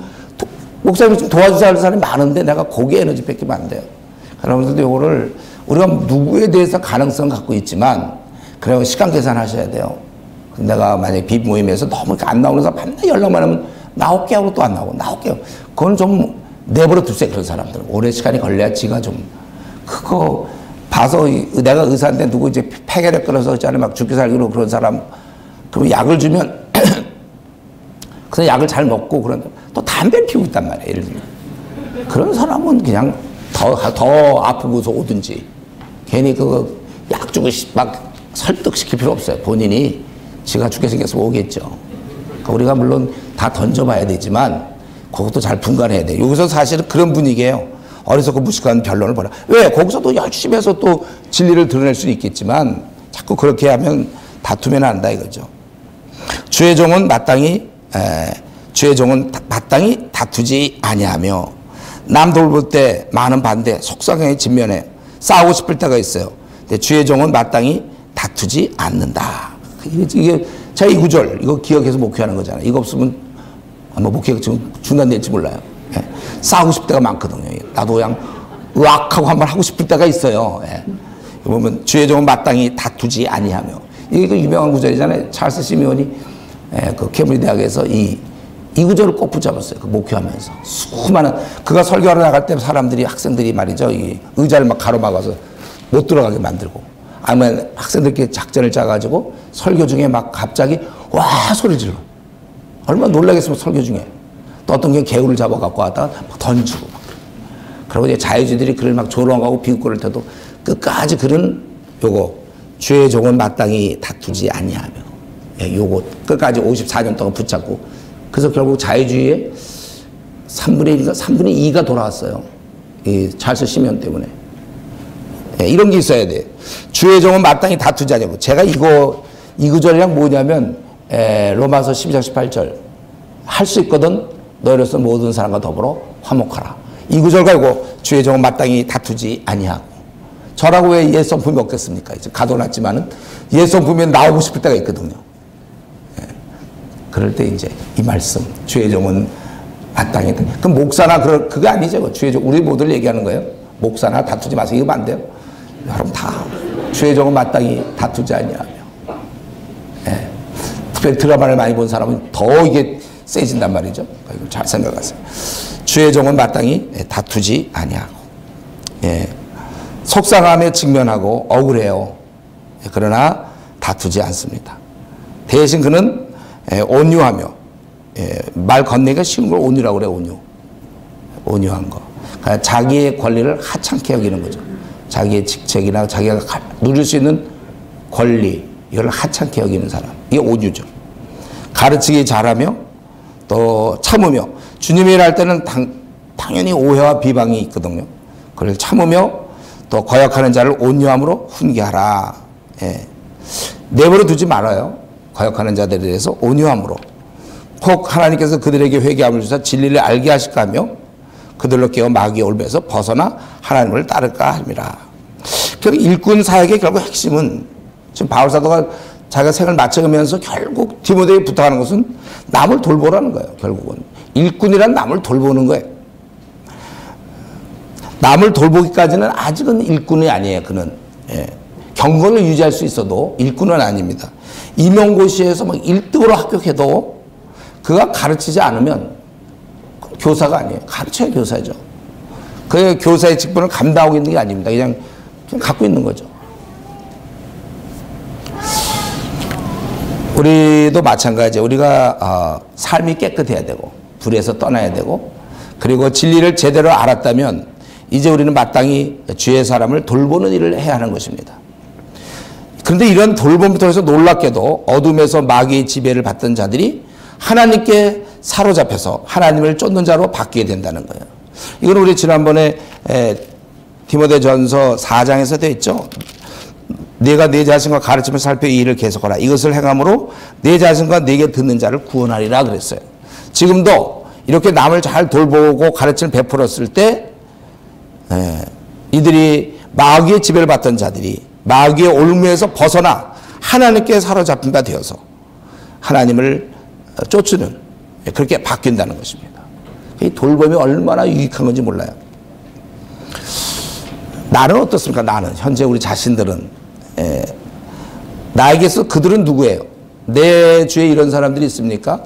목사님이 좀 도와주셔야 할 사람이 많은데 내가 거기에 에너지 뺏기면 안 돼요. 여러분들도 이거를 우리가 누구에 대해서 가능성 갖고 있지만 그래서 시간 계산하셔야 돼요. 내가 만약에 비 모임에서 너무 안 나오는 사람 밤낮 연락만 하면 나올게 하고 또 안 나오고 나올게요. 그건 좀 내버려 두세요. 그런 사람들은. 오래 시간이 걸려야 지가 좀 그거 봐서 내가 의사인데 누구 이제 폐결핵 걸어서 있잖아요. 막 죽기 살기로 그런 사람 그럼 약을 주면 그래서 약을 잘 먹고 그런 또 담배를 피우고 있단 말이에요. 예를 들면 그런 사람은 그냥 더 아프고서 오든지 괜히 그거 약 주고 막 설득시킬 필요 없어요. 본인이 지가 죽게 생겨서 오겠죠. 그러니까 우리가 물론 다 던져봐야 되지만 그것도 잘 분간해야 돼요. 여기서 사실은 그런 분위기예요. 어리석고 무식한 변론을 벌여. 왜? 거기서도 열심히 해서 또 진리를 드러낼 수는 있겠지만 자꾸 그렇게 하면 다투면 안 된다 이거죠. 주의 종은 마땅히 다투지 아니하며 남 돌볼 때 많은 반대 속상하게 직면해 싸우고 싶을 때가 있어요. 근데 주의 종은 마땅히 다투지 않는다. 이게 제가 이 구절 이거 기억해서 목회하는 거잖아요. 이거 없으면 아마 목회가 지금 중단될지 몰라요. 싸우고 싶을 때가 많거든요. 나도 그냥 으악하고 한번 하고 싶을 때가 있어요. 보면 주의 종은 마땅히 다투지 아니하며 이게 그 유명한 구절이잖아요. 찰스 시미온이 그 케임브리지 대학에서 이 구절을 꼭 붙잡았어요. 그 목회하면서 수많은 그가 설교하러 나갈 때 사람들이 학생들이 말이죠. 이 의자를 막 가로막아서 못 들어가게 만들고 아니면 학생들끼리 작전을 짜가지고 설교 중에 막 갑자기 와 소리 질러. 얼마나 놀라겠으면 설교 중에. 또 어떤 게 개울을 잡아갖고 왔다가 막 던지고. 그리고 이제 자유주의들이 그를 막 조롱하고 비웃거릴 때도 끝까지 그는 요거 주의 종은 마땅히 다투지 아니하며 요거 끝까지 54년 동안 붙잡고 그래서 결국 자유주의의 3분의 1인가 3분의 2가 돌아왔어요. 이 찰스 시미온 때문에. 이런 게 있어야 돼. 주의 종은 마땅히 다투지 않냐고. 제가 이 구절이랑 뭐냐면 로마서 12장 18절 할 수 있거든 너희로서 모든 사람과 더불어 화목하라. 이 구절 가지고 주의 종은 마땅히 다투지 아니하고. 저라고 왜 옛 성품이 없겠습니까? 이제 가둬놨지만은 옛 성품이 나오고 싶을 때가 있거든요. 그럴 때 이제 이 말씀 주의 종은 마땅히 그럼 목사나 그거 아니죠. 주의 종 우리 모두를 얘기하는 거예요. 목사나 다투지 마세요. 이거 안 돼요. 여러분 다 주의 종은 마땅히 다투지 아니하며. 예. 특별히 드라마를 많이 본 사람은 더 이게 세진단 말이죠. 이걸 잘 생각하세요. 주의 종은 마땅히 다투지 아니하고. 예. 속상함에 직면하고 억울해요. 그러나 다투지 않습니다. 대신 그는 온유하며, 말 건네기가 쉬운 걸 온유라고 그래요. 온유한 거. 그러니까 자기의 권리를 하찮게 여기는 거죠. 자기의 직책이나 자기가 누릴 수 있는 권리, 이걸 하찮게 여기는 사람. 이게 온유죠. 가르치기 잘하며 또 참으며, 주님이 일할 때는 당연히 오해와 비방이 있거든요. 그걸 참으며 또 거역하는 자를 온유함으로 훈계하라. 예. 내버려 두지 말아요. 거역하는 자들에 대해서 온유함으로. 혹 하나님께서 그들에게 회개함을 주사 진리를 알게 하실까 하며 그들로 깨어 마귀의 올무에서 벗어나 하나님을 따를까 함이라. 그러니까 일꾼 사역의 결국 핵심은 지금 바울사도가 자기가 생을 마쳐가면서 결국 디모데에게 부탁하는 것은 남을 돌보라는 거예요. 결국은 일꾼이란 남을 돌보는 거예요. 남을 돌보기까지는 아직은 일꾼이 아니에요. 그는 경건을 유지할 수 있어도 일꾼은 아닙니다. 임용고시에서 막 1등으로 합격해도 그가 가르치지 않으면 교사가 아니에요. 가르쳐야 교사죠. 그 교사의 직분을 감당하고 있는 게 아닙니다. 그냥 갖고 있는 거죠. 우리도 마찬가지예요. 우리가 삶이 깨끗해야 되고 불에서 떠나야 되고 그리고 진리를 제대로 알았다면 이제 우리는 마땅히 주의 사람을 돌보는 일을 해야 하는 것입니다. 그런데 이런 돌봄을 통해서 놀랍게도 어둠에서 마귀의 지배를 받던 자들이 하나님께 사로잡혀서 하나님을 쫓는 자로 바뀌게 된다는 거예요. 이건 우리 지난번에 디모데전서 4장에서 되어 있죠. 내가 내 자신과 가르침을 살펴 이 일을 계속하라. 이것을 행함으로 내 자신과 내게 듣는 자를 구원하리라 그랬어요. 지금도 이렇게 남을 잘 돌보고 가르침을 베풀었을 때 이들이 마귀의 지배를 받던 자들이 마귀의 올무에서 벗어나 하나님께 사로잡힌 바 되어서 하나님을 쫓는 그렇게 바뀐다는 것입니다. 이 돌봄이 얼마나 유익한 건지 몰라요. 나는 어떻습니까? 나는 현재 우리 자신들은 나에게서 그들은 누구예요? 내 주위에 이런 사람들이 있습니까?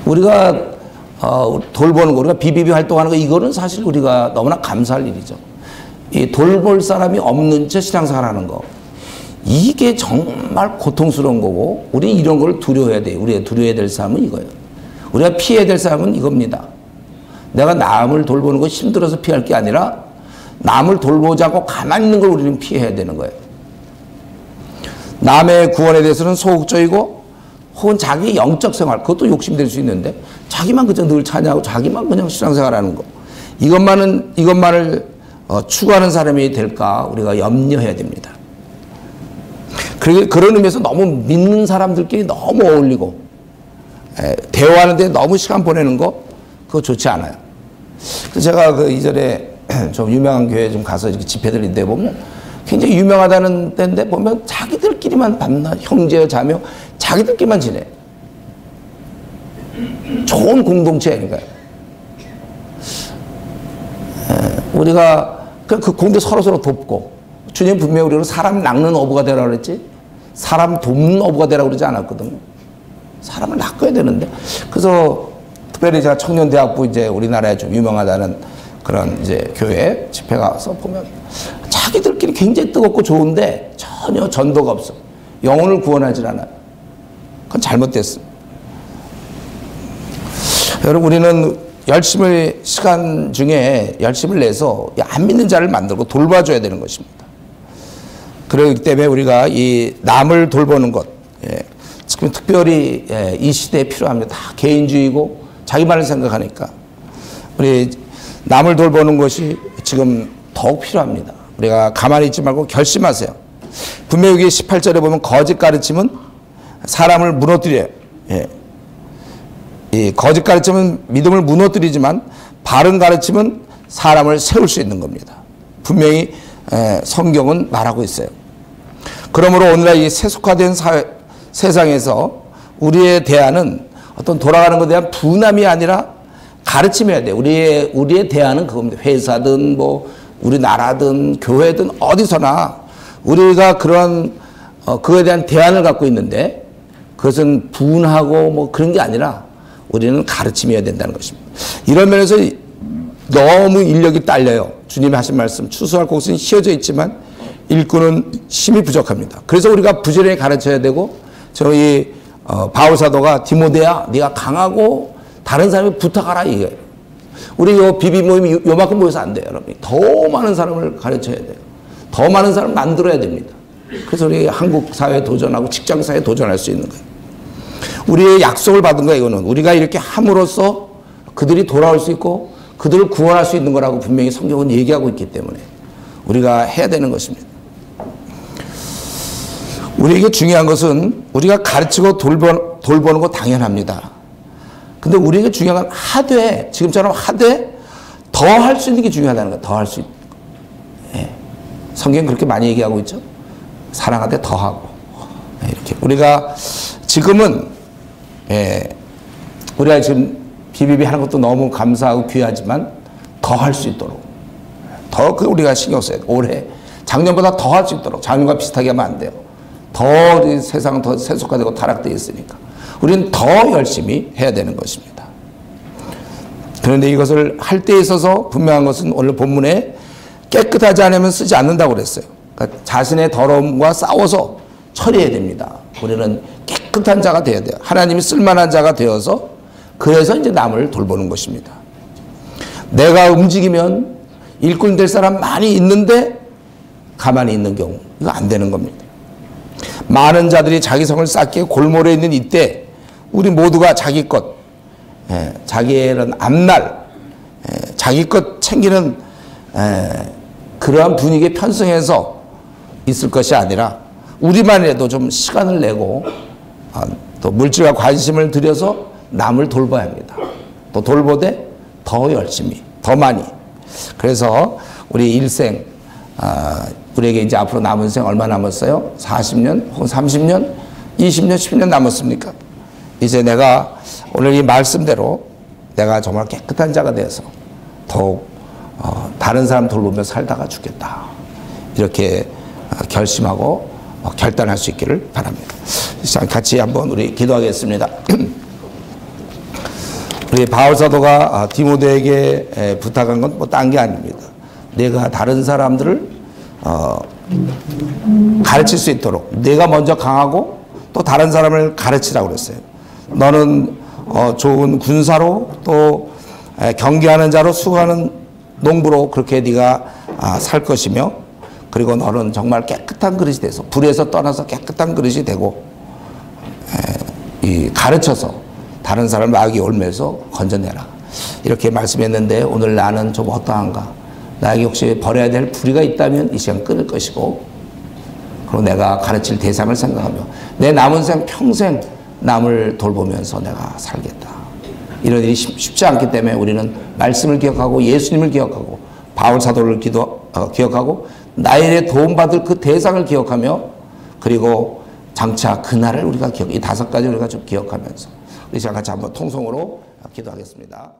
우리가 돌보는 거, 우리가 비비비 활동하는 거, 이거는 사실 우리가 너무나 감사할 일이죠. 이 돌볼 사람이 없는 채 신앙생활 하는 거, 이게 정말 고통스러운 거고, 우리 이런 걸 두려워해야 돼요. 우리가 두려워해야 될 사람은 이거예요. 우리가 피해야 될 사람은 이겁니다. 내가 남을 돌보는 거 힘들어서 피할 게 아니라 남을 돌보지 않고 가만히 있는 걸 우리는 피해야 되는 거예요. 남의 구원에 대해서는 소극적이고 혹은 자기 영적 생활, 그것도 욕심될 수 있는데 자기만 그저 늘 찬양하고 자기만 그냥 신앙생활하는 거, 이것만을 추구하는 사람이 될까 우리가 염려해야 됩니다. 그런 의미에서 너무 믿는 사람들끼리 너무 어울리고 대화하는데 너무 시간 보내는 거, 그거 좋지 않아요. 제가 그 이전에 좀 유명한 교회 좀 가서 이렇게 집회들 데 보면 굉장히 유명하다는 데인데 보면 자기들끼리만 밤낮 형제 자매 자기들끼리만 지내. 좋은 공동체 아닌가요? 우리가 그 공동체 서로 돕고, 주님 분명히 우리는 사람 낚는 어부가 되라 그랬지, 사람 돕는 어부가 되라 그러지 않았거든요. 사람을 낚아야 되는데, 그래서 특별히 제가 청년대학부 이제 우리나라에 좀 유명하다는 그런 이제 교회 집회 가서 보면 자기들끼리 굉장히 뜨겁고 좋은데 전혀 전도가 없어. 영혼을 구원하지 않아요. 그건 잘못됐습니다. 여러분, 우리는 열심히 시간 중에 열심을 내서 안 믿는 자를 만들고 돌봐줘야 되는 것입니다. 그렇기 때문에 우리가 이 남을 돌보는 것, 지금 특별히 이 시대에 필요합니다. 다 개인주의고 자기만을 생각하니까 우리 남을 돌보는 것이 지금 더욱 필요합니다. 우리가 가만히 있지 말고 결심하세요. 분명히 여기 18절에 보면 거짓 가르침은 사람을 무너뜨려요. 이 거짓 가르침은 믿음을 무너뜨리지만 바른 가르침은 사람을 세울 수 있는 겁니다. 분명히 성경은 말하고 있어요. 그러므로 오늘날 이 세속화된 세상에서 우리의 대안은 어떤 돌아가는 것에 대한 분함이 아니라 가르침해야 돼. 우리의 대안은 그겁니다. 회사든 뭐 우리 나라든 교회든 어디서나 우리가 그런 그거에 대한 대안을 갖고 있는데 그것은 분하고 뭐 그런 게 아니라 우리는 가르침해야 된다는 것입니다. 이런 면에서 너무 인력이 딸려요. 주님이 하신 말씀 추수할 곳은 휘어져 있지만 일꾼은 힘이 부족합니다. 그래서 우리가 부지런히 가르쳐야 되고 저희 바울 사도가 디모데야 네가 강하고 다른 사람이 부탁하라 이게. 우리 요 비비 모임이 요만큼 모여서 안 돼요, 여러분. 더 많은 사람을 가르쳐야 돼요. 더 많은 사람을 만들어야 됩니다. 그래서 우리 한국 사회에 도전하고 직장 사회에 도전할 수 있는 거예요. 우리의 약속을 받은 거예요, 이거는. 우리가 이렇게 함으로써 그들이 돌아올 수 있고 그들을 구원할 수 있는 거라고 분명히 성경은 얘기하고 있기 때문에 우리가 해야 되는 것입니다. 우리에게 중요한 것은 우리가 가르치고 돌보는 거 당연합니다. 근데 우리에게 중요한 건 하되, 지금처럼 하되 더 할 수 있는 게 중요하다는 거예요. 더 할 수 있는 거. 예. 성경은 그렇게 많이 얘기하고 있죠. 사랑하되 더 하고. 예, 이렇게. 우리가 지금은, 우리가 지금 비비비 하는 것도 너무 감사하고 귀하지만 더 할 수 있도록. 더 우리가 신경 써야 돼요. 올해. 작년보다 더 할 수 있도록. 작년과 비슷하게 하면 안 돼요. 더 세상은 더 세속화되고 타락되어 있으니까. 우리는 더 열심히 해야 되는 것입니다. 그런데 이것을 할 때 있어서 분명한 것은 오늘 본문에 깨끗하지 않으면 쓰지 않는다고 그랬어요. 그러니까 자신의 더러움과 싸워서 처리해야 됩니다. 우리는 깨끗한 자가 되어야 돼요. 하나님이 쓸만한 자가 되어서 그래서 이제 남을 돌보는 것입니다. 내가 움직이면 일꾼 될 사람 많이 있는데 가만히 있는 경우 이거 안 되는 겁니다. 많은 자들이 자기 성을 쌓기에 골몰해 있는 이때 우리 모두가 자기 것, 자기의 이런 앞날, 자기 것 챙기는 그러한 분위기에 편승해서 있을 것이 아니라 우리만이라도 좀 시간을 내고 또 물질과 관심을 들여서 남을 돌봐야 합니다. 또 돌보되 더 열심히, 더 많이. 그래서 우리 일생, 우리에게 이제 앞으로 남은 생 얼마 남았어요? 40년 혹은 30년, 20년, 10년 남았습니까? 이제 내가 오늘 이 말씀대로 내가 정말 깨끗한 자가 되어서 더욱 다른 사람 돌보며 살다가 죽겠다. 이렇게 결심하고 결단할 수 있기를 바랍니다. 자, 같이 한번 우리 기도하겠습니다. 우리 바울 사도가 디모데에게 부탁한 건 뭐 딴 게 아닙니다. 내가 다른 사람들을 가르칠 수 있도록 내가 먼저 강하고 또 다른 사람을 가르치라고 그랬어요. 너는 좋은 군사로 또 경계하는 자로 수고하는 농부로 그렇게 네가 살 것이며 그리고 너는 정말 깨끗한 그릇이 돼서 불에서 떠나서 깨끗한 그릇이 되고 가르쳐서 다른 사람을 마귀 올매서 건져내라. 이렇게 말씀했는데 오늘 나는 좀 어떠한가? 나에게 혹시 버려야 될 불의가 있다면 이 시간 끊을 것이고 그리고 내가 가르칠 대상을 생각하며 내 남은 생 평생 남을 돌보면서 내가 살겠다. 이런 일이 쉽지 않기 때문에 우리는 말씀을 기억하고 예수님을 기억하고 바울 사도를 기억하고 나일에 도움받을 그 대상을 기억하며 그리고 장차 그날을 우리가 이 5가지 우리가 좀 기억하면서 우리 시간 같이 한번 통성으로 기도하겠습니다.